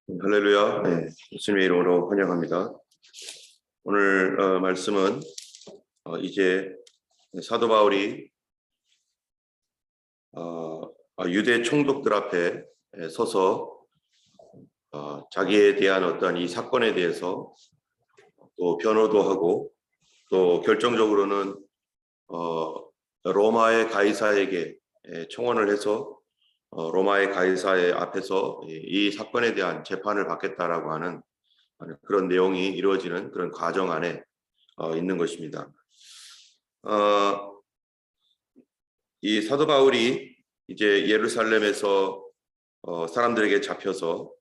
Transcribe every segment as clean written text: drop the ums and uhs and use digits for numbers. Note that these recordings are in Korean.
할렐루야. 네, 예수님의 이름으로 환영합니다. 오늘 말씀은 이제 사도 바울이 유대 총독들 앞에 서서 자기에 대한 어떤 이 사건에 대해서 또 변호도 하고 또 결정적으로는 로마의 가이사에게 청원을 해서 로마의 가이사의 앞에서 이 사건에 대한 재판을 받겠다라고 하는 그런 내용이 이루어지는 그런 과정 안에 있는 것입니다. 이 사도 바울이 이제 예루살렘에서 사람들에게 잡혀서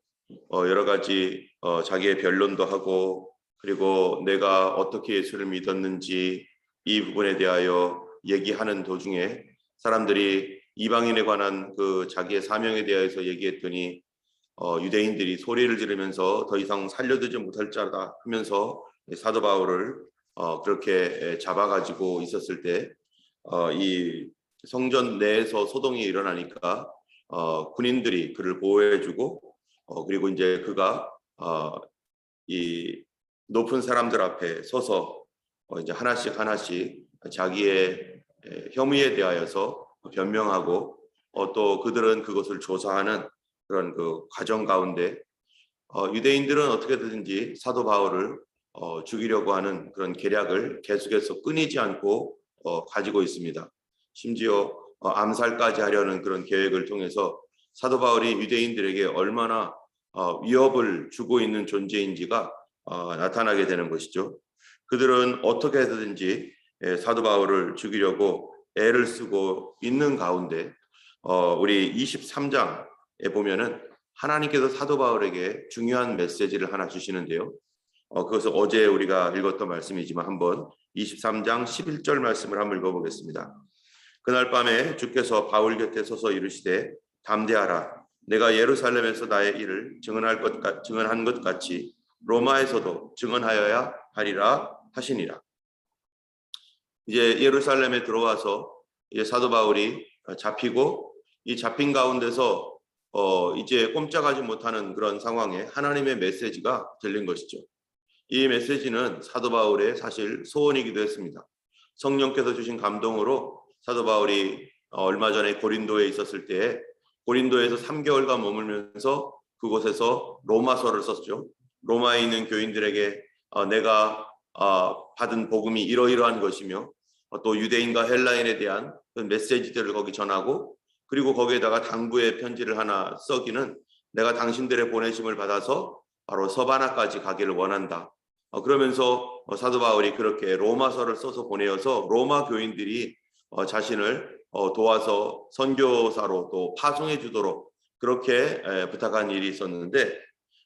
여러 가지 자기의 변론도 하고 그리고 내가 어떻게 예수를 믿었는지 이 부분에 대하여 얘기하는 도중에 사람들이 이방인에 관한 그 자기의 사명에 대해서 얘기했더니 유대인들이 소리를 지르면서 더 이상 살려두지 못할 자다 하면서 사도 바울을 그렇게 잡아가지고 있었을 때 이 성전 내에서 소동이 일어나니까 군인들이 그를 보호해주고 그리고 이제 그가 이 높은 사람들 앞에 서서 이제 하나씩 자기의 혐의에 대하여서 변명하고 또 그들은 그것을 조사하는 그런 그 과정 가운데 유대인들은 어떻게든지 사도 바울을 죽이려고 하는 그런 계략을 계속해서 끊이지 않고 가지고 있습니다. 심지어 암살까지 하려는 그런 계획을 통해서 사도 바울이 유대인들에게 얼마나 위협을 주고 있는 존재인지가 나타나게 되는 것이죠. 그들은 어떻게 해서든지 사도 바울을 죽이려고 애를 쓰고 있는 가운데 우리 23장에 보면은 하나님께서 사도 바울에게 중요한 메시지를 하나 주시는데요. 그것은 어제 우리가 읽었던 말씀이지만 한번 23장 11절 말씀을 한번 읽어보겠습니다. 그날 밤에 주께서 바울 곁에 서서 이르시되 담대하라. 내가 예루살렘에서 나의 일을 증언한 것 같이 로마에서도 증언하여야 하리라 하시니라. 이제 예루살렘에 들어와서 이제 사도 바울이 잡히고 이 잡힌 가운데서 이제 꼼짝하지 못하는 그런 상황에 하나님의 메시지가 들린 것이죠. 이 메시지는 사도 바울의 사실 소원이기도 했습니다. 성령께서 주신 감동으로 사도 바울이 얼마 전에 고린도에 있었을 때 고린도에서 3개월간 머물면서 그곳에서 로마서를 썼죠. 로마에 있는 교인들에게 내가 받은 복음이 이러이러한 것이며 또 유대인과 헬라인에 대한 메시지들을 거기 전하고 그리고 거기에다가 당부의 편지를 하나 써기는 내가 당신들의 보내심을 받아서 바로 서바나까지 가기를 원한다. 그러면서 사도 바울이 그렇게 로마서를 써서 보내어서 로마 교인들이 자신을 도와서 선교사로 또 파송해 주도록 그렇게 부탁한 일이 있었는데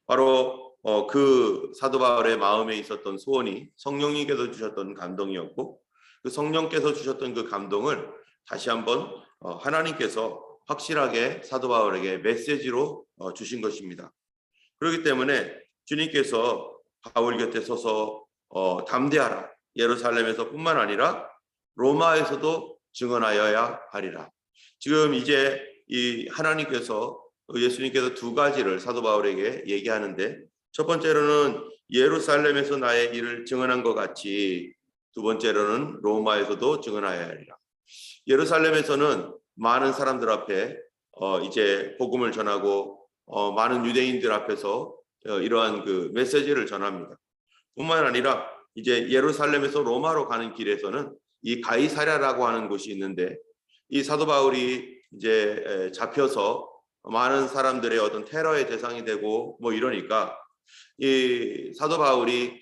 바로 그 사도 바울의 마음에 있었던 소원이 성령님께서 주셨던 감동이었고 그 성령께서 주셨던 그 감동을 다시 한번 하나님께서 확실하게 사도 바울에게 메시지로 주신 것입니다. 그렇기 때문에 주님께서 바울 곁에 서서 담대하라. 예루살렘에서 뿐만 아니라 로마에서도 증언하여야 하리라. 지금 이제 이 하나님께서 예수님께서 두 가지를 사도 바울에게 얘기하는데 첫 번째로는 예루살렘에서 나의 일을 증언한 것 같이 두 번째로는 로마에서도 증언하여야 하리라. 예루살렘에서는 많은 사람들 앞에 이제 복음을 전하고 많은 유대인들 앞에서 이러한 그 메시지를 전합니다. 뿐만 아니라 이제 예루살렘에서 로마로 가는 길에서는 이 가이사랴라고 하는 곳이 있는데 이 사도 바울이 이제 잡혀서 많은 사람들의 어떤 테러의 대상이 되고 뭐 이러니까 이 사도 바울이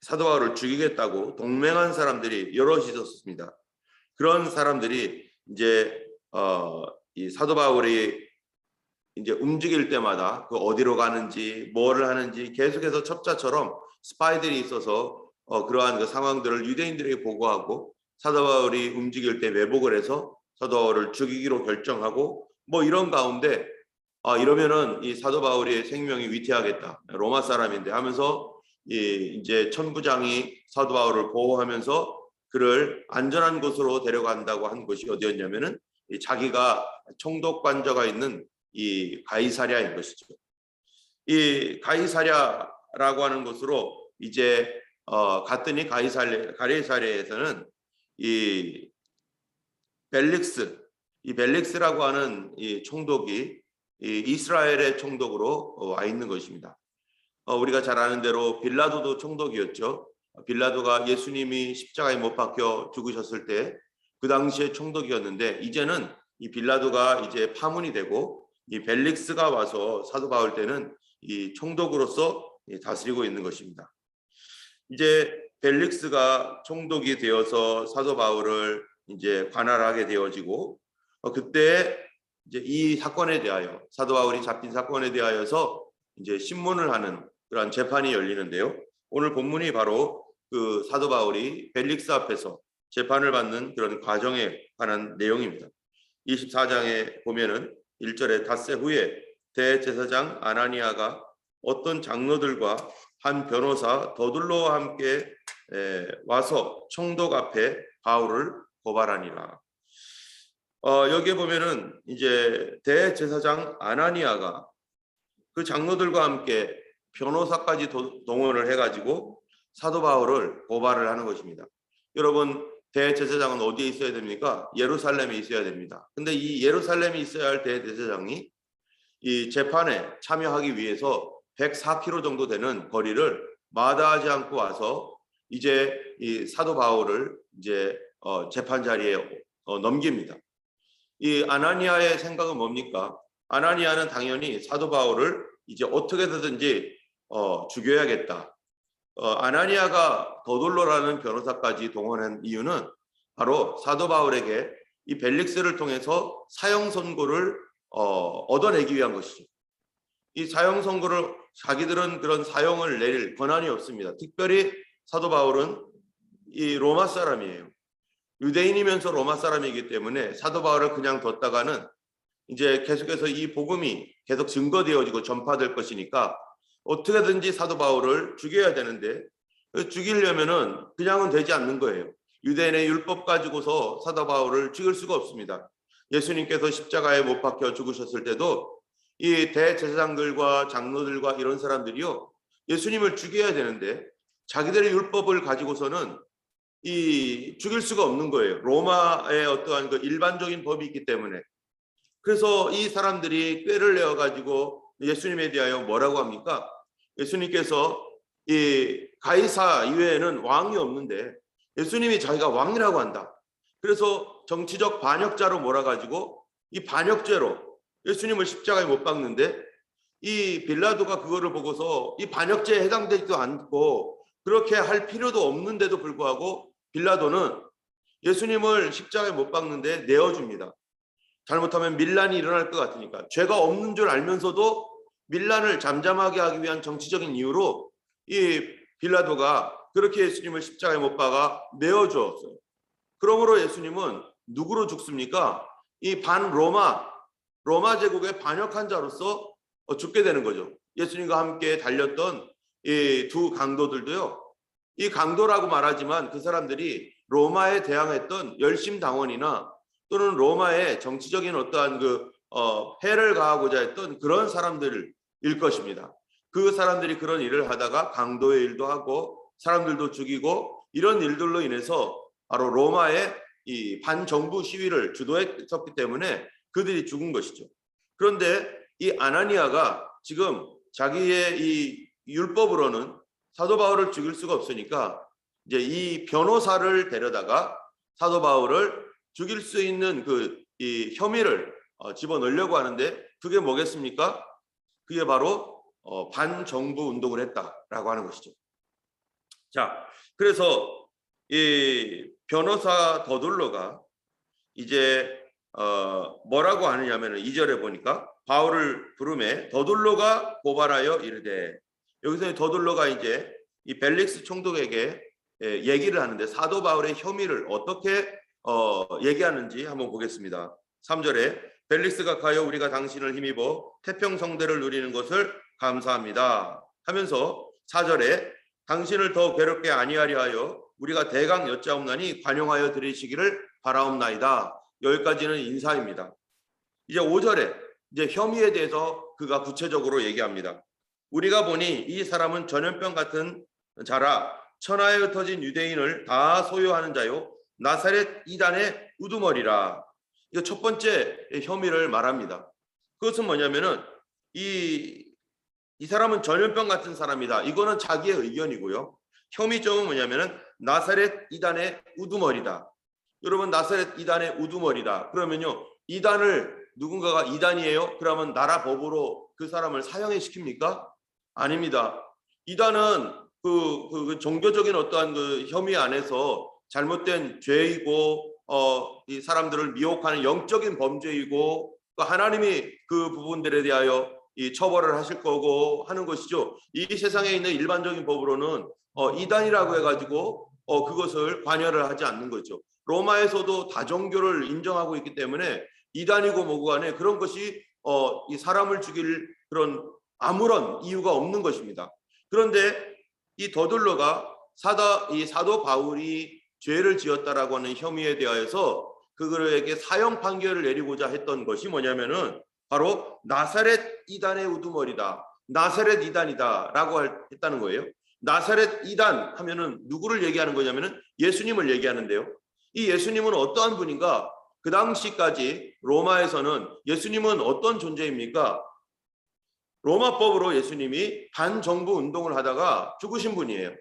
사도 바울을 죽이겠다고 동맹한 사람들이 여럿이 있었습니다. 그런 사람들이 이제 이 사도 바울이 이제 움직일 때마다 그 어디로 가는지 뭐를 하는지 계속해서 첩자처럼 스파이들이 있어서 그러한 그 상황들을 유대인들에게 보고하고 사도 바울이 움직일 때 매복을 해서 사도 바울을 죽이기로 결정하고 뭐 이런 가운데 이러면은 이 사도 바울의 생명이 위태하겠다. 로마 사람인데 하면서 이제 천부장이 사도 바울을 보호하면서 그를 안전한 곳으로 데려간다고 한 곳이 어디였냐면은 자기가 총독 관저가 있는 이 가이사랴인 것이죠. 이 가이사랴라고 하는 곳으로 이제 갔더니 가이사랴에서는 이 벨릭스라고 하는 이 총독이 이 이스라엘의 총독으로 와 있는 것입니다. 우리가 잘 아는 대로 빌라도도 총독이었죠. 빌라도가 예수님이 십자가에 못 박혀 죽으셨을 때 그 당시에 총독이었는데, 이제는 이 빌라도가 이제 파문이 되고 이 벨릭스가 와서 사도 바울 때는 이 총독으로서 다스리고 있는 것입니다. 이제 벨릭스가 총독이 되어서 사도 바울을 이제 관할하게 되어지고, 그때 이제 이 사건에 대하여, 사도 바울이 잡힌 사건에 대하여서 이제 신문을 하는 그러한 재판이 열리는데요. 오늘 본문이 바로 그 사도 바울이 벨릭스 앞에서 재판을 받는 그런 과정에 관한 내용입니다. 24장에 보면은 1절에 닷새 후에 대제사장 아나니아가 어떤 장로들과 한 변호사 더둘로와 함께 와서 총독 앞에 바울을 고발하니라. 여기에 보면은 이제 대제사장 아나니아가 그 장로들과 함께 변호사까지 동원을 해가지고 사도 바울을 고발을 하는 것입니다. 여러분, 대제사장은 어디에 있어야 됩니까? 예루살렘에 있어야 됩니다. 근데 이 예루살렘에 있어야 할 대제사장이 이 재판에 참여하기 위해서 104km 정도 되는 거리를 마다하지 않고 와서 이제 이 사도 바울을 이제 재판 자리에 넘깁니다. 이 아나니아의 생각은 뭡니까? 아나니아는 당연히 사도 바울을 이제 어떻게든지 죽여야겠다. 아나니아가 더돌로라는 변호사까지 동원한 이유는 바로 사도 바울에게 이 벨릭스를 통해서 사형 선고를 얻어내기 위한 것이죠. 이 사형 선고를, 자기들은 그런 사형을 내릴 권한이 없습니다. 특별히 사도 바울은 이 로마 사람이에요. 유대인이면서 로마 사람이기 때문에 사도 바울을 그냥 뒀다가는 이제 계속해서 이 복음이 계속 증거되어지고 전파될 것이니까 어떻게든지 사도 바울을 죽여야 되는데, 죽이려면은 그냥은 되지 않는 거예요. 유대인의 율법 가지고서 사도 바울을 죽일 수가 없습니다. 예수님께서 십자가에 못 박혀 죽으셨을 때도 이 대제사장들과 장로들과 이런 사람들이요, 예수님을 죽여야 되는데 자기들의 율법을 가지고서는 이 죽일 수가 없는 거예요. 로마의 어떠한 그 일반적인 법이 있기 때문에. 그래서 이 사람들이 꾀를 내어 가지고 예수님에 대하여 뭐라고 합니까? 예수님께서 이 가이사 이외에는 왕이 없는데 예수님이 자기가 왕이라고 한다. 그래서 정치적 반역자로 몰아가지고 이 반역죄로 예수님을 십자가에 못 박는데, 이 빌라도가 그거를 보고서 이 반역죄에 해당되지도 않고 그렇게 할 필요도 없는데도 불구하고 빌라도는 예수님을 십자가에 못 박는데 내어줍니다. 잘못하면 밀란이 일어날 것 같으니까. 죄가 없는 줄 알면서도 밀란을 잠잠하게 하기 위한 정치적인 이유로 이 빌라도가 그렇게 예수님을 십자가에 못 박아 내어주었어요. 그러므로 예수님은 누구로 죽습니까? 이 로마 제국의 반역한 자로서 죽게 되는 거죠. 예수님과 함께 달렸던 이 두 강도들도요, 이 강도라고 말하지만 그 사람들이 로마에 대항했던 열심당원이나 또는 로마의 정치적인 어떠한 해를 가하고자 했던 그런 사람들일 것입니다. 그 사람들이 그런 일을 하다가 강도의 일도 하고 사람들도 죽이고 이런 일들로 인해서 바로 로마의 이 반정부 시위를 주도했었기 때문에 그들이 죽은 것이죠. 그런데 이 아나니아가 지금 자기의 이 율법으로는 사도 바울을 죽일 수가 없으니까 이제 이 변호사를 데려다가 사도 바울을 죽일 수 있는 이 혐의를 집어넣으려고 하는데, 그게 뭐겠습니까? 그게 바로 반정부 운동을 했다라고 하는 것이죠. 자, 그래서 이 변호사 더둘로가 이제 뭐라고 하느냐면은 2절에 보니까 바울을 부르매 더둘로가 고발하여 이르되, 여기서 더둘로가 이제 이 벨릭스 총독에게 얘기를 하는데 사도 바울의 혐의를 어떻게 얘기하는지 한번 보겠습니다. 3절에 벨릭스가 가여 우리가 당신을 힘입어 태평성대를 누리는 것을 감사합니다 하면서 4절에 당신을 더 괴롭게 아니하려 하여 우리가 대강 여짜옵나니 관용하여 들으시기를 바라옵나이다. 여기까지는 인사입니다. 이제 5절에 이제 혐의에 대해서 그가 구체적으로 얘기합니다. 우리가 보니 이 사람은 전염병 같은 자라 천하에 흩어진 유대인을 다 소유하는 자요 나사렛 이단의 우두머리라. 이거 첫 번째 혐의를 말합니다. 그것은 뭐냐면은 이 사람은 전염병 같은 사람이다. 이거는 자기의 의견이고요. 혐의점은 뭐냐면은 나사렛 이단의 우두머리다. 여러분, 나사렛 이단의 우두머리다. 그러면요, 이단을 누군가가 이단이에요? 그러면 나라 법으로 그 사람을 사형에 시킵니까? 아닙니다. 이단은 그 종교적인 어떠한 그 혐의 안에서 잘못된 죄이고 이 사람들을 미혹하는 영적인 범죄이고 하나님이 그 부분들에 대하여 이 처벌을 하실 거고 하는 것이죠. 이 세상에 있는 일반적인 법으로는 이단이라고 해가지고 그것을 관여를 하지 않는 거죠. 로마에서도 다종교를 인정하고 있기 때문에 이단이고 뭐고 간에 그런 것이 이 사람을 죽일 그런 아무런 이유가 없는 것입니다. 그런데 이 더둘러가 사도 바울이 죄를 지었다라고 하는 혐의에 대하여서 그들에게 사형 판결을 내리고자 했던 것이 뭐냐면은 바로 나사렛 이단의 우두머리다. 나사렛 이단이다 라고 했다는 거예요. 나사렛 이단 하면은 누구를 얘기하는 거냐면은 예수님을 얘기하는데요. 이 예수님은 어떠한 분인가? 그 당시까지 로마에서는 예수님은 어떤 존재입니까? 로마법으로 예수님이 반정부 운동을 하다가 죽으신 분이에요.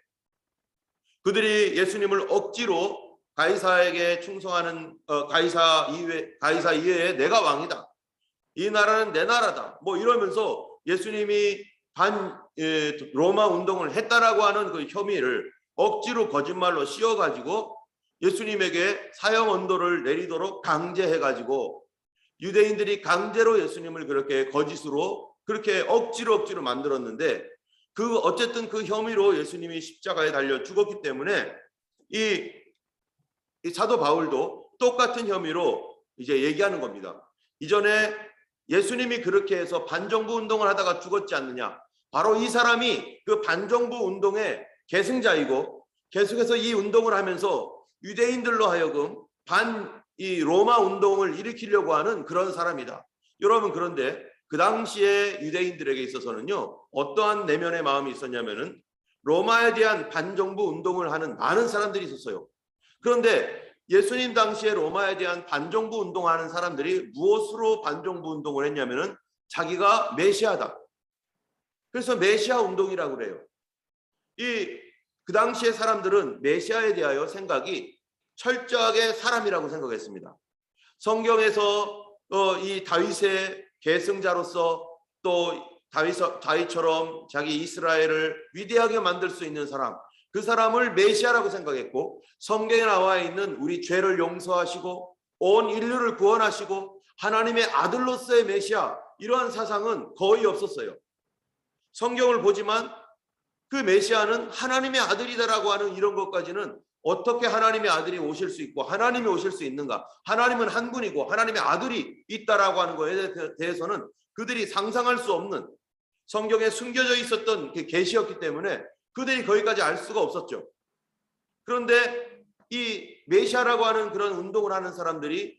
그들이 예수님을 억지로 가이사에게 충성하는 가이사 이외에 내가 왕이다. 이 나라는 내 나라다. 뭐 이러면서 예수님이 로마 운동을 했다라고 하는 그 혐의를 억지로 거짓말로 씌워가지고 예수님에게 사형 언도를 내리도록 강제해가지고 유대인들이 강제로 예수님을 그렇게 거짓으로 그렇게 억지로 만들었는데 어쨌든 그 혐의로 예수님이 십자가에 달려 죽었기 때문에 이 사도 바울도 똑같은 혐의로 이제 얘기하는 겁니다. 이전에 예수님이 그렇게 해서 반정부 운동을 하다가 죽었지 않느냐. 바로 이 사람이 그 반정부 운동의 계승자이고 계속해서 이 운동을 하면서 유대인들로 하여금 이 로마 운동을 일으키려고 하는 그런 사람이다. 여러분, 그런데 그 당시에 유대인들에게 있어서는요, 어떠한 내면의 마음이 있었냐면은 로마에 대한 반정부 운동을 하는 많은 사람들이 있었어요. 그런데 예수님 당시에 로마에 대한 반정부 운동하는 사람들이 무엇으로 반정부 운동을 했냐면은 자기가 메시아다. 그래서 메시아 운동이라고 그래요. 그 당시에 사람들은 메시아에 대하여 생각이 철저하게 사람이라고 생각했습니다. 성경에서 이 다윗의 계승자로서 또 다윗처럼 자기 이스라엘을 위대하게 만들 수 있는 사람, 그 사람을 메시아라고 생각했고 성경에 나와 있는 우리 죄를 용서하시고 온 인류를 구원하시고 하나님의 아들로서의 메시아, 이러한 사상은 거의 없었어요. 성경을 보지만 그 메시아는 하나님의 아들이다라고 하는 이런 것까지는 어떻게 하나님의 아들이 오실 수 있고 하나님이 오실 수 있는가? 하나님은 한 분이고 하나님의 아들이 있다라고 하는 것에 대해서는 그들이 상상할 수 없는 성경에 숨겨져 있었던 계시였기 때문에 그들이 거기까지 알 수가 없었죠. 그런데 이 메시아라고 하는 그런 운동을 하는 사람들이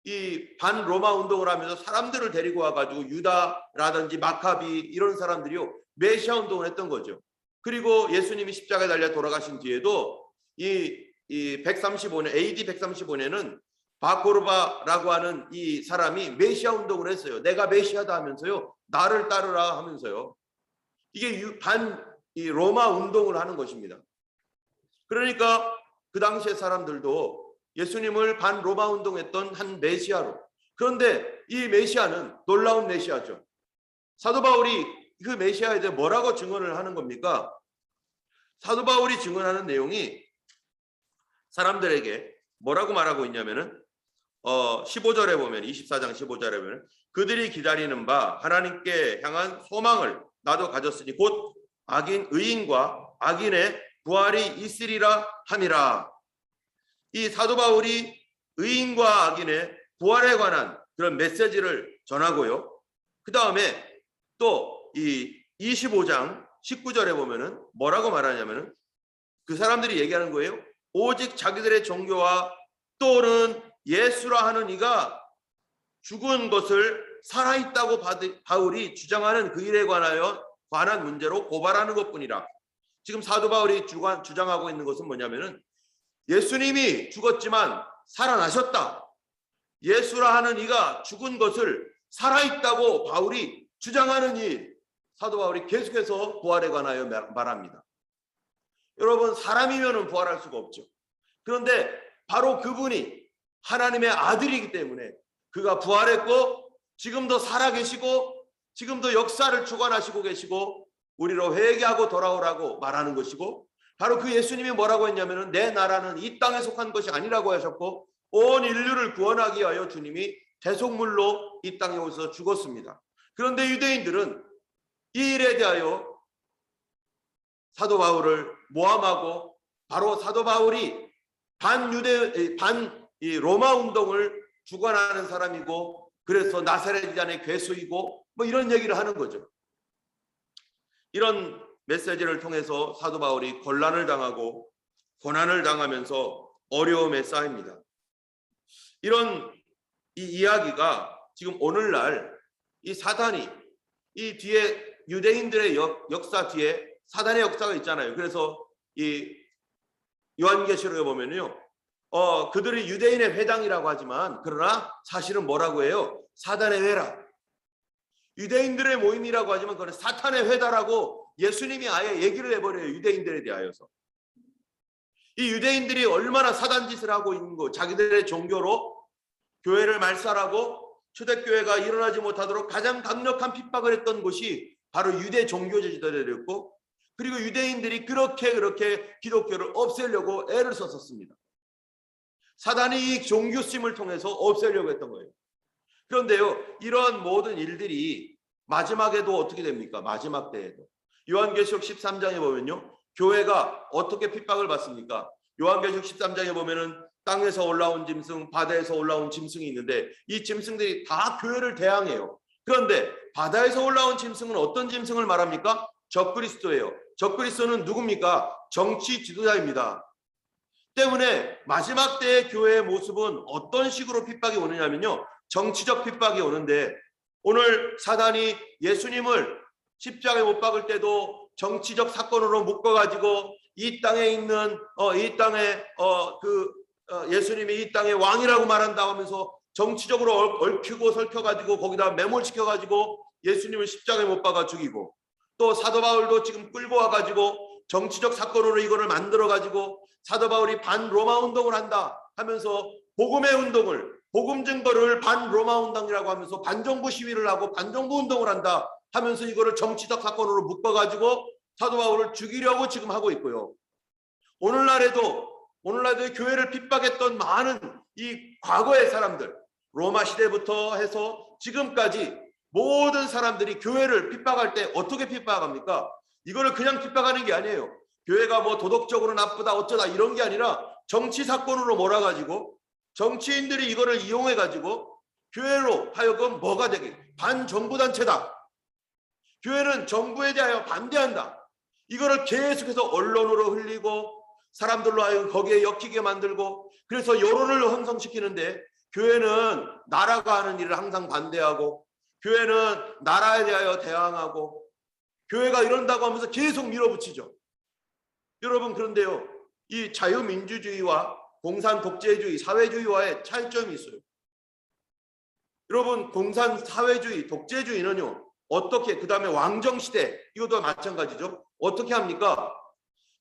이 반로마 운동을 하면서 사람들을 데리고 와가지고 유다라든지 마카비 이런 사람들이요 메시아 운동을 했던 거죠. 그리고 예수님이 십자가에 달려 돌아가신 뒤에도 이 135년 AD 135년에는 바코르바라고 하는 이 사람이 메시아 운동을 했어요. 내가 메시아다 하면서요, 나를 따르라 하면서요. 이게 이 로마 운동을 하는 것입니다. 그러니까 그 당시의 사람들도 예수님을 반로마 운동했던 한 메시아로. 그런데 이 메시아는 놀라운 메시아죠. 사도 바울이 그 메시아에 대해 뭐라고 증언을 하는 겁니까? 사도 바울이 증언하는 내용이 사람들에게 뭐라고 말하고 있냐면은 15절에 보면 24장 15절에 보면 그들이 기다리는 바 하나님께 향한 소망을 나도 가졌으니 곧 의인과 악인의 부활이 있으리라 함이라. 이 사도 바울이 의인과 악인의 부활에 관한 그런 메시지를 전하고요. 그 다음에 또 이 25장 19절에 보면은 뭐라고 말하냐면은 그 사람들이 얘기하는 거예요. 오직 자기들의 종교와 또는 예수라 하는 이가 죽은 것을 살아있다고 바울이 주장하는 그 일에 관하여 관한 문제로 고발하는 것뿐이라. 지금 사도 바울이 주장하고 있는 것은 뭐냐면은 예수님이 죽었지만 살아나셨다. 예수라 하는 이가 죽은 것을 살아있다고 바울이 주장하는 일, 사도 바울이 계속해서 부활에 관하여 말합니다. 여러분, 사람이면 부활할 수가 없죠. 그런데 바로 그분이 하나님의 아들이기 때문에 그가 부활했고 지금도 살아계시고 지금도 역사를 주관하시고 계시고 우리로 회개하고 돌아오라고 말하는 것이고, 바로 그 예수님이 뭐라고 했냐면은 내 나라는 이 땅에 속한 것이 아니라고 하셨고 온 인류를 구원하기 위하여 주님이 대속물로 이 땅에 오셔서 죽었습니다. 그런데 유대인들은 이 일에 대하여 사도 바울을 모함하고, 바로 사도 바울이 로마 운동을 주관하는 사람이고 그래서 나사렛이단의 괴수이고 뭐 이런 얘기를 하는 거죠. 이런 메시지를 통해서 사도 바울이 곤란을 당하고 고난을 당하면서 어려움에 쌓입니다. 이런 이 이야기가 지금 오늘날 이 사단이 이 뒤에 유대인들의 역사 뒤에 사단의 역사가 있잖아요. 그래서 이 요한계시록에 보면요, 그들이 유대인의 회당이라고 하지만 그러나 사실은 뭐라고 해요? 사단의 회라. 유대인들의 모임이라고 하지만 그건 사탄의 회다라고 예수님이 아예 얘기를 해버려요. 유대인들에 대하여서. 이 유대인들이 얼마나 사단 짓을 하고 있는 거, 자기들의 종교로 교회를 말살하고 초대교회가 일어나지 못하도록 가장 강력한 핍박을 했던 곳이 바로 유대 종교제지들이었고, 그리고 유대인들이 그렇게 기독교를 없애려고 애를 썼었습니다. 사단이 이 종교심을 통해서 없애려고 했던 거예요. 그런데요, 이러한 모든 일들이 마지막에도 어떻게 됩니까? 마지막 때에도 요한계시록 13장에 보면요, 교회가 어떻게 핍박을 받습니까? 요한계시록 13장에 보면은 땅에서 올라온 짐승, 바다에서 올라온 짐승이 있는데 이 짐승들이 다 교회를 대항해요. 그런데 바다에서 올라온 짐승은 어떤 짐승을 말합니까? 적그리스도예요. 적그리스도는 누굽니까? 정치 지도자입니다. 때문에 마지막 때의 교회의 모습은 어떤 식으로 핍박이 오느냐면요, 정치적 핍박이 오는데, 오늘 사단이 예수님을 십자가에 못 박을 때도 정치적 사건으로 묶어가지고 이 땅에 있는 예수님이 이 땅의 왕이라고 말한다 하면서 정치적으로 얽히고 설켜가지고 거기다 매몰시켜가지고 예수님을 십자가에 못 박아 죽이고, 또 사도 바울도 지금 끌고 와가지고 정치적 사건으로 이거를 만들어가지고 사도 바울이 반 로마 운동을 한다 하면서 복음의 운동을, 복음 증거를 반 로마 운동이라고 하면서 반정부 시위를 하고 반정부 운동을 한다 하면서 이거를 정치적 사건으로 묶어가지고 사도 바울을 죽이려고 지금 하고 있고요. 오늘날에도 교회를 핍박했던 많은 이 과거의 사람들, 로마 시대부터 해서 지금까지 모든 사람들이 교회를 핍박할 때 어떻게 핍박합니까? 이거를 그냥 핍박하는 게 아니에요. 교회가 뭐 도덕적으로 나쁘다 어쩌다 이런 게 아니라 정치 사건으로 몰아가지고 정치인들이 이거를 이용해가지고 교회로 하여금 뭐가 되게 반정부단체다. 교회는 정부에 대하여 반대한다. 이거를 계속해서 언론으로 흘리고 사람들로 하여금 거기에 엮이게 만들고, 그래서 여론을 형성시키는데 교회는 나라가 하는 일을 항상 반대하고 교회는 나라에 대하여 대항하고 교회가 이런다고 하면서 계속 밀어붙이죠. 여러분, 그런데요, 이 자유민주주의와 공산 독재주의, 사회주의와의 차이점이 있어요. 여러분, 공산 사회주의, 독재주의는요, 어떻게, 그 다음에 왕정시대, 이것도 마찬가지죠. 어떻게 합니까?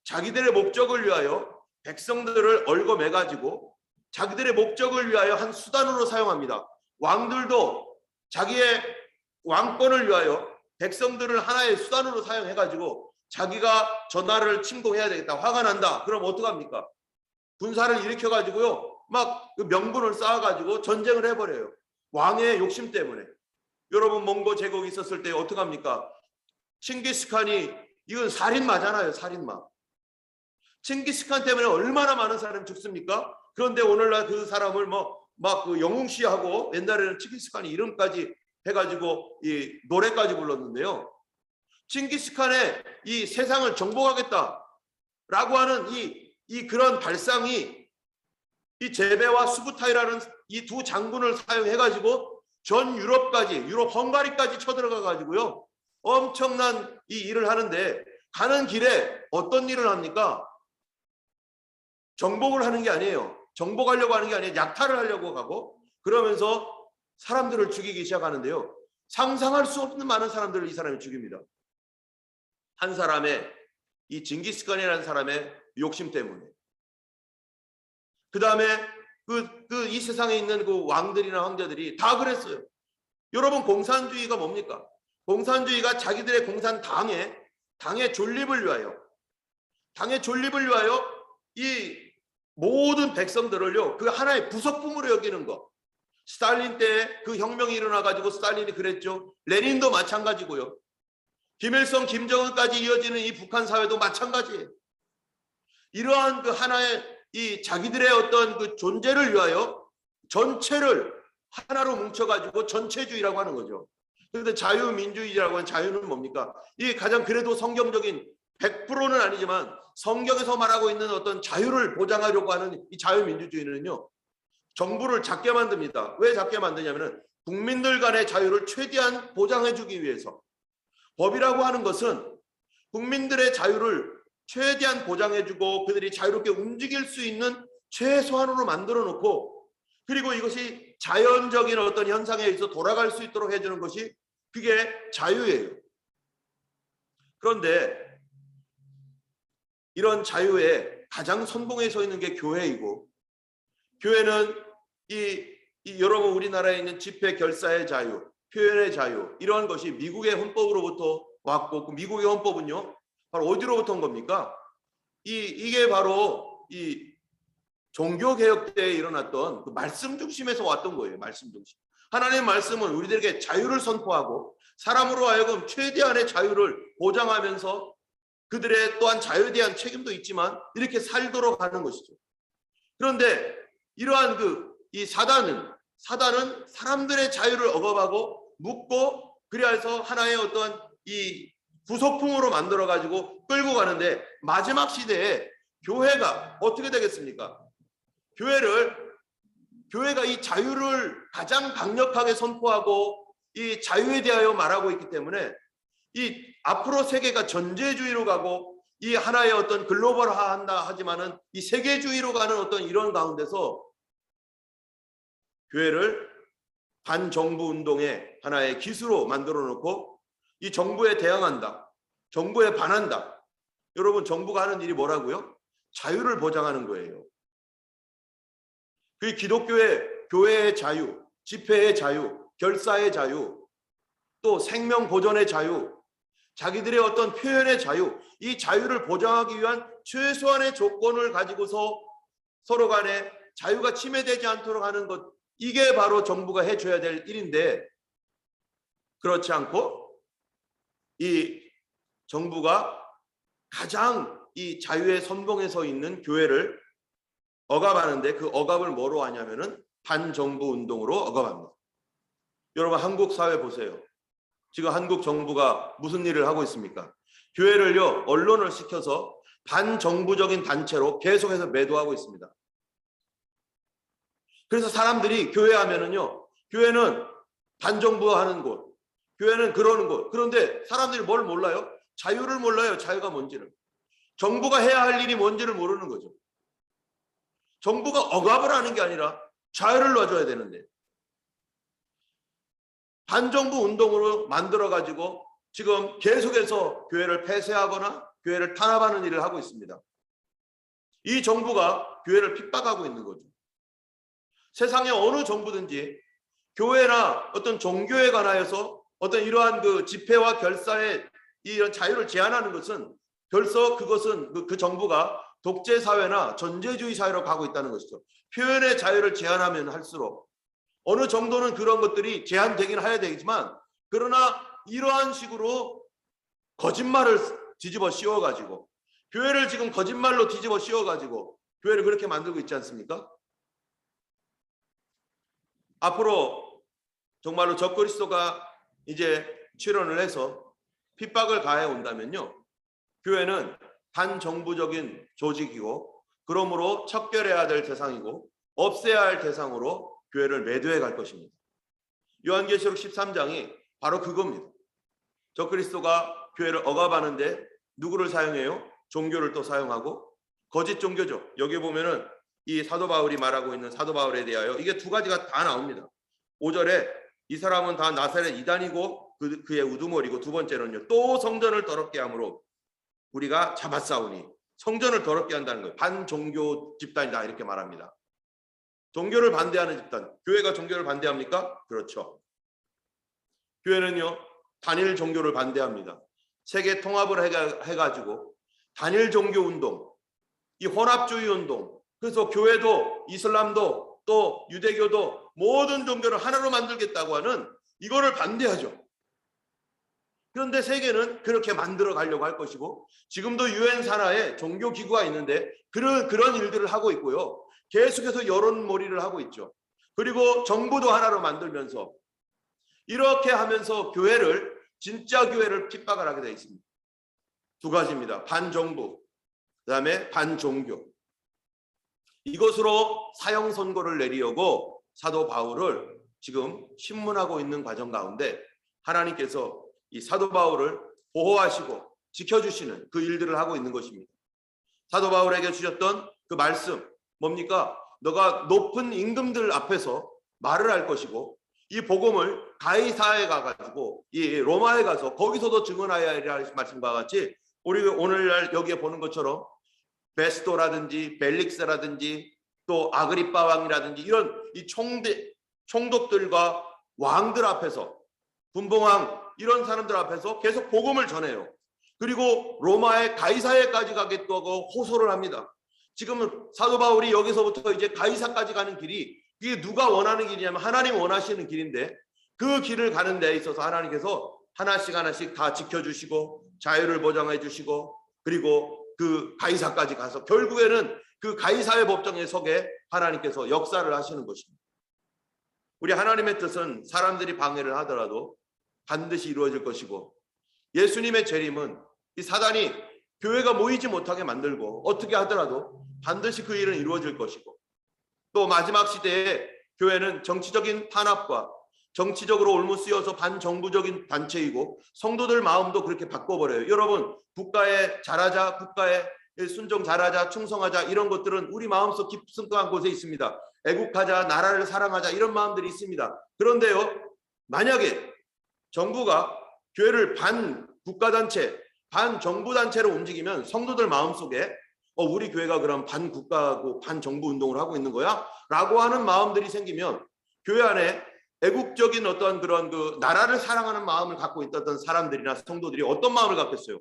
자기들의 목적을 위하여 백성들을 얽어매가지고 자기들의 목적을 위하여 한 수단으로 사용합니다. 왕들도 자기의 왕권을 위하여 백성들을 하나의 수단으로 사용해가지고 자기가 저 나라를 침공해야 되겠다, 화가 난다, 그럼 어떡합니까? 군사를 일으켜가지고요, 막 그 명분을 쌓아가지고 전쟁을 해버려요. 왕의 욕심 때문에. 여러분, 몽고 제국이 있었을 때 어떡합니까? 칭기스칸이, 이건 살인마잖아요, 살인마. 칭기스칸 때문에 얼마나 많은 사람이 죽습니까? 그런데 오늘날 그 사람을 그 영웅시하고, 옛날에는 칭기스칸이 이름까지 해가지고 이 노래까지 불렀는데요. 칭기스칸의 이 세상을 정복하겠다라고 하는 이 그런 발상이 이 제베와 수부타이라는 이 두 장군을 사용해가지고 전 유럽까지, 유럽 헝가리까지 쳐들어가 가지고요, 엄청난 이 일을 하는데 가는 길에 어떤 일을 합니까? 정복을 하는 게 아니에요. 정복하려고 하는 게 아니에요. 약탈을 하려고 가고 그러면서 사람들을 죽이기 시작하는데요. 상상할 수 없는 많은 사람들을 이 사람이 죽입니다. 한 사람의 이 징기스칸이라는 사람의 욕심 때문에. 그 다음에 이 세상에 있는 그 왕들이나 황제들이 다 그랬어요. 여러분 공산주의가 뭡니까? 공산주의가 자기들의 당의 존립을 위하여 이 모든 백성들을요 그 하나의 부속품으로 여기는 것. 스탈린 때 그 혁명이 일어나가지고 스탈린이 그랬죠. 레닌도 마찬가지고요. 김일성, 김정은까지 이어지는 이 북한 사회도 마찬가지예요. 이러한 그 하나의 이 자기들의 어떤 그 존재를 위하여 전체를 하나로 뭉쳐가지고 전체주의라고 하는 거죠. 그런데 자유민주주의라고 하는 자유는 뭡니까? 이게 가장 그래도 성경적인 100%는 아니지만 성경에서 말하고 있는 어떤 자유를 보장하려고 하는 이 자유민주주의는요. 정부를 작게 만듭니다. 왜 작게 만드냐면은 국민들 간의 자유를 최대한 보장해주기 위해서. 법이라고 하는 것은 국민들의 자유를 최대한 보장해주고 그들이 자유롭게 움직일 수 있는 최소한으로 만들어 놓고 그리고 이것이 자연적인 어떤 현상에 의해서 돌아갈 수 있도록 해주는 것이 그게 자유예요. 그런데 이런 자유에 가장 선봉에 서 있는 게 교회이고 교회는 여러분 우리나라에 있는 집회 결사의 자유, 표현의 자유 이러한 것이 미국의 헌법으로부터 왔고 그 미국의 헌법은요 바로 어디로부터 온 겁니까? 이게 바로 이 종교개혁 때에 일어났던 그 말씀 중심에서 왔던 거예요. 말씀 중심. 하나님의 말씀은 우리들에게 자유를 선포하고 사람으로 하여금 최대한의 자유를 보장하면서 그들의 또한 자유에 대한 책임도 있지만 이렇게 살도록 하는 것이죠. 그런데 이러한 이 사단은 사람들의 자유를 억압하고 묶고 그래서 하나의 어떤 이 부속품으로 만들어 가지고 끌고 가는데 마지막 시대에 교회가 어떻게 되겠습니까? 교회가 이 자유를 가장 강력하게 선포하고 이 자유에 대하여 말하고 있기 때문에 이 앞으로 세계가 전제주의로 가고 이 하나의 어떤 글로벌화한다 하지만은 이 세계주의로 가는 어떤 이런 가운데서 교회를 반정부 운동의 하나의 기수로 만들어 놓고 이 정부에 대항한다. 정부에 반한다. 여러분 정부가 하는 일이 뭐라고요? 자유를 보장하는 거예요. 그 교회의 자유, 집회의 자유, 결사의 자유, 또 생명 보존의 자유, 자기들의 어떤 표현의 자유, 이 자유를 보장하기 위한 최소한의 조건을 가지고서 서로 간에 자유가 침해되지 않도록 하는 것, 이게 바로 정부가 해줘야 될 일인데 그렇지 않고 이 정부가 가장 이 자유의 선봉에 서 있는 교회를 억압하는데 그 억압을 뭐로 하냐면은 반정부 운동으로 억압합니다. 여러분 한국 사회 보세요. 지금 한국 정부가 무슨 일을 하고 있습니까? 교회를요 언론을 시켜서 반정부적인 단체로 계속해서 매도하고 있습니다. 그래서 사람들이 교회 하면은요 교회는 반정부 하는 곳, 교회는 그러는 곳. 그런데 사람들이 뭘 몰라요? 자유를 몰라요. 자유가 뭔지를. 정부가 해야 할 일이 뭔지를 모르는 거죠. 정부가 억압을 하는 게 아니라 자유를 놔줘야 되는데 반정부 운동으로 만들어가지고 지금 계속해서 교회를 폐쇄하거나 교회를 탄압하는 일을 하고 있습니다. 이 정부가 교회를 핍박하고 있는 거죠. 세상의 어느 정부든지 교회나 어떤 종교에 관하여서 어떤 이러한 그 집회와 결사의 이런 자유를 제한하는 것은 벌써 그것은 그 정부가 독재 사회나 전제주의 사회로 가고 있다는 것이죠. 표현의 자유를 제한하면 할수록 어느 정도는 그런 것들이 제한되긴 해야 되겠지만 그러나 이러한 식으로 거짓말을 뒤집어 씌워가지고 교회를 지금 거짓말로 뒤집어 씌워가지고 교회를 그렇게 만들고 있지 않습니까? 앞으로 정말로 적그리스도가 이제 출현을 해서 핍박을 가해 온다면요. 교회는 반정부적인 조직이고 그러므로 척결해야 될 대상이고 없애야 할 대상으로 교회를 매도해 갈 것입니다. 요한계시록 13장이 바로 그겁니다. 적그리스도가 교회를 억압하는데 누구를 사용해요? 종교를 또 사용하고 거짓 종교죠. 여기 보면은 이 사도 바울이 말하고 있는 사도 바울에 대하여 이게 두 가지가 다 나옵니다. 5절에 이 사람은 다 나사렛 이단이고 그의 우두머리고, 두 번째는요, 또 성전을 더럽게 함으로 우리가 잡아싸우니, 성전을 더럽게 한다는 거예요. 반종교 집단이다 이렇게 말합니다. 종교를 반대하는 집단. 교회가 종교를 반대합니까? 그렇죠. 교회는요 단일 종교를 반대합니다. 세계 통합을 해가지고 단일 종교 운동, 이 혼합주의 운동, 그래서 교회도 이슬람도 또 유대교도 모든 종교를 하나로 만들겠다고 하는 이거를 반대하죠. 그런데 세계는 그렇게 만들어 가려고 할 것이고, 지금도 유엔 산하에 종교 기구가 있는데 그런 일들을 하고 있고요. 계속해서 여론몰이를 하고 있죠. 그리고 정부도 하나로 만들면서 이렇게 하면서 교회를, 진짜 교회를 핍박을 하게 되어 있습니다. 두 가지입니다. 반정부, 그다음에 반종교. 이것으로 사형 선고를 내리려고 사도 바울을 지금 신문하고 있는 과정 가운데 하나님께서 이 사도 바울을 보호하시고 지켜주시는 그 일들을 하고 있는 것입니다. 사도 바울에게 주셨던 그 말씀 뭡니까? 너가 높은 임금들 앞에서 말을 할 것이고 이 복음을 가이사에 가가지고 이 로마에 가서 거기서도 증언하여야 할 말씀과 같이 우리 오늘날 여기에 보는 것처럼 베스토라든지 벨릭스라든지 또 아그리빠 왕이라든지 이런 이 총독들과 왕들 앞에서, 분봉왕 이런 사람들 앞에서 계속 복음을 전해요. 그리고 로마의 가이사에까지 가겠다고 호소를 합니다. 지금은 사도 바울이 여기서부터 이제 가이사까지 가는 길이, 이게 누가 원하는 길이냐면 하나님 원하시는 길인데, 그 길을 가는 데 있어서 하나님께서 하나씩 다 지켜주시고 자유를 보장해 주시고, 그리고 그 가이사까지 가서 결국에는 그 가이사의 법정에 서게 하나님께서 역사를 하시는 것입니다. 우리 하나님의 뜻은 사람들이 방해를 하더라도 반드시 이루어질 것이고, 예수님의 재림은 이 사단이 교회가 모이지 못하게 만들고 어떻게 하더라도 반드시 그 일은 이루어질 것이고, 또 마지막 시대에 교회는 정치적인 탄압과 정치적으로 올무쓰여서 반정부적인 단체이고 성도들 마음도 그렇게 바꿔버려요. 여러분, 국가에 잘하자, 국가에 순종 잘하자, 충성하자, 이런 것들은 우리 마음속 깊숙한 곳에 있습니다. 애국하자, 나라를 사랑하자, 이런 마음들이 있습니다. 그런데요, 만약에 정부가 교회를 반국가단체, 반정부단체로 움직이면 성도들 마음속에 우리 교회가 그럼 반국가고 반정부 운동을 하고 있는 거야? 라고 하는 마음들이 생기면 교회 안에 애국적인 어떤 그런 그 나라를 사랑하는 마음을 갖고 있던 사람들이나 성도들이 어떤 마음을 갖겠어요?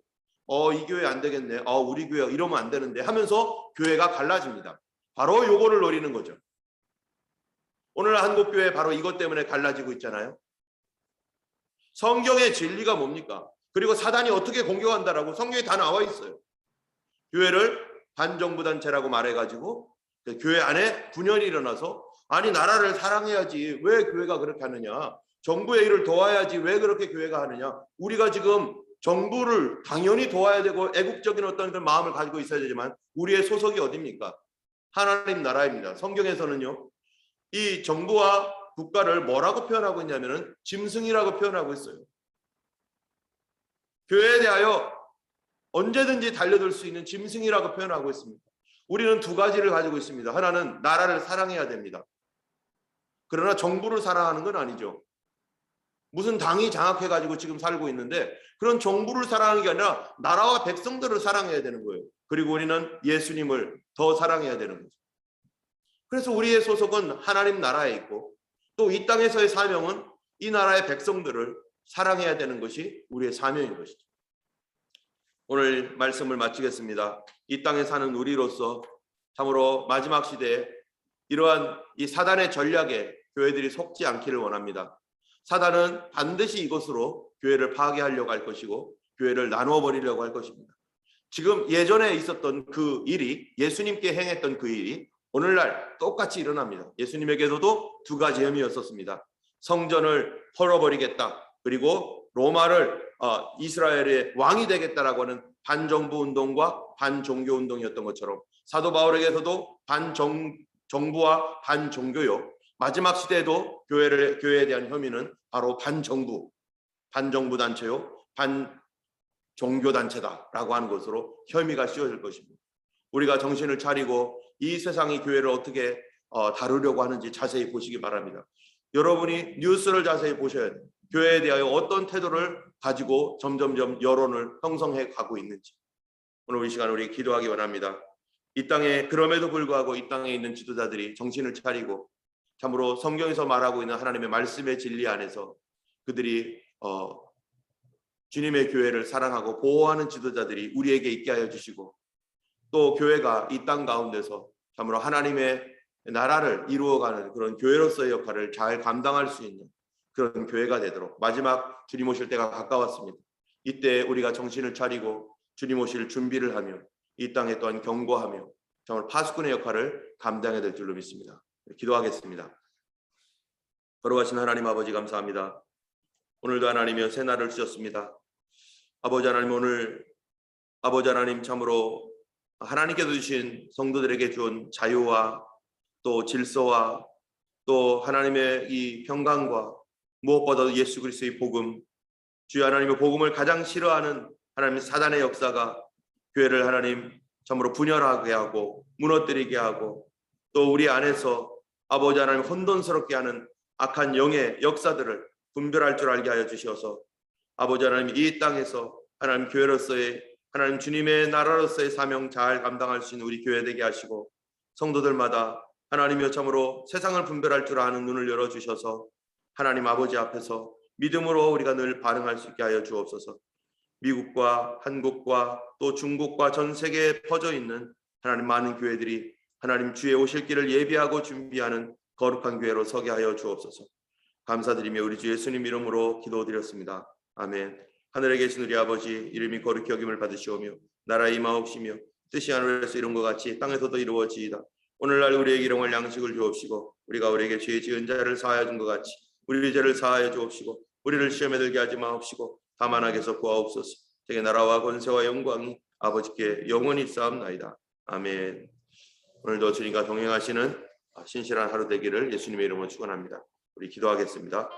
이 교회 안 되겠네. 우리 교회 이러면 안 되는데 하면서 교회가 갈라집니다. 바로 요거를 노리는 거죠. 오늘 한국교회 바로 이것 때문에 갈라지고 있잖아요. 성경의 진리가 뭡니까? 그리고 사단이 어떻게 공격한다라고 성경에 다 나와 있어요. 교회를 반정부단체라고 말해가지고 교회 안에 분열이 일어나서, 아니 나라를 사랑해야지 왜 교회가 그렇게 하느냐, 정부의 일을 도와야지 왜 그렇게 교회가 하느냐. 우리가 지금 정부를 당연히 도와야 되고 애국적인 어떤 그런 마음을 가지고 있어야 되지만 우리의 소속이 어디입니까? 하나님 나라입니다. 성경에서는요, 이 정부와 국가를 뭐라고 표현하고 있냐면은 짐승이라고 표현하고 있어요. 교회에 대하여 언제든지 달려들 수 있는 짐승이라고 표현하고 있습니다. 우리는 두 가지를 가지고 있습니다. 하나는 나라를 사랑해야 됩니다. 그러나 정부를 사랑하는 건 아니죠. 무슨 당이 장악해가지고 지금 살고 있는데 그런 정부를 사랑하는 게 아니라 나라와 백성들을 사랑해야 되는 거예요. 그리고 우리는 예수님을 더 사랑해야 되는 거죠. 그래서 우리의 소속은 하나님 나라에 있고, 또 이 땅에서의 사명은 이 나라의 백성들을 사랑해야 되는 것이 우리의 사명인 것이죠. 오늘 말씀을 마치겠습니다. 이 땅에 사는 우리로서 참으로 마지막 시대에 이러한 이 사단의 전략에 교회들이 속지 않기를 원합니다. 사단은 반드시 이것으로 교회를 파괴하려고 할 것이고 교회를 나누어 버리려고 할 것입니다. 지금 예전에 있었던 그 일이, 예수님께 행했던 그 일이 오늘날 똑같이 일어납니다. 예수님에게서도 두 가지 혐의였었습니다. 성전을 헐어버리겠다, 그리고 로마를 이스라엘의 왕이 되겠다라고 하는 반정부 운동과 반종교 운동이었던 것처럼 사도 바울에게서도 반정부와 반종교요, 마지막 시대에도 교회에 대한 혐의는 바로 반정부 단체요, 반 종교단체다라고 하는 것으로 혐의가 씌워질 것입니다. 우리가 정신을 차리고 이 세상이 교회를 어떻게 다루려고 하는지 자세히 보시기 바랍니다. 여러분이 뉴스를 자세히 보셔야 돼요. 교회에 대하여 어떤 태도를 가지고 점점점 여론을 형성해 가고 있는지. 오늘 이 시간 우리 기도하기 원합니다. 이 땅에 그럼에도 불구하고 이 땅에 있는 지도자들이 정신을 차리고 참으로 성경에서 말하고 있는 하나님의 말씀의 진리 안에서 그들이 주님의 교회를 사랑하고 보호하는 지도자들이 우리에게 있게 하여 주시고, 또 교회가 이 땅 가운데서 참으로 하나님의 나라를 이루어가는 그런 교회로서의 역할을 잘 감당할 수 있는 그런 교회가 되도록, 마지막 주님 오실 때가 가까웠습니다. 이때 우리가 정신을 차리고 주님 오실 준비를 하며 이 땅에 또한 경고하며 정말 파수꾼의 역할을 감당해야 될 줄로 믿습니다. 기도하겠습니다. 걸어가신 하나님 아버지 감사합니다. 오늘도 하나님이여 새 날을 주셨습니다. 아버지 하나님, 오늘 아버지 하나님 참으로 하나님께서 주신 성도들에게 준 자유와 또 질서와 또 하나님의 이 평강과 무엇보다도 예수 그리스도의 복음, 주여 하나님의 복음을 가장 싫어하는 하나님 사단의 역사가 교회를 하나님 참으로 분열하게 하고 무너뜨리게 하고 또 우리 안에서 아버지 하나님 혼돈스럽게 하는 악한 영의 역사들을 분별할 줄 알게 하여 주셔서 아버지 하나님 이 땅에서 하나님 교회로서의 하나님 주님의 나라로서의 사명 잘 감당할 수 있는 우리 교회 되게 하시고, 성도들마다 하나님이여 참으로 세상을 분별할 줄 아는 눈을 열어주셔서 하나님 아버지 앞에서 믿음으로 우리가 늘 반응할 수 있게 하여 주옵소서. 미국과 한국과 또 중국과 전 세계에 퍼져 있는 하나님 많은 교회들이 하나님 주의 오실 길을 예비하고 준비하는 거룩한 교회로 서게 하여 주옵소서. 감사드리며 우리 주 예수님 이름으로 기도드렸습니다. 아멘. 하늘에 계신 우리 아버지, 이름이 거룩히 여김을 받으시오며 나라의 임하옵시며 뜻이 하늘에서 이룬 것 같이 땅에서도 이루어지이다. 오늘날 우리에게 일용할 양식을 주옵시고 우리가 우리에게 죄 지은 자를 사하여 준 것 같이 우리 죄를 사하여 주옵시고 우리를 시험에 들게 하지 마옵시고 다만 악에서 구하옵소서. 제게 나라와 권세와 영광이 아버지께 영원히 있사옵나이다. 아멘. 오늘도 주님과 동행하시는 신실한 하루 되기를 예수님의 이름으로 축원합니다. 우리 기도하겠습니다.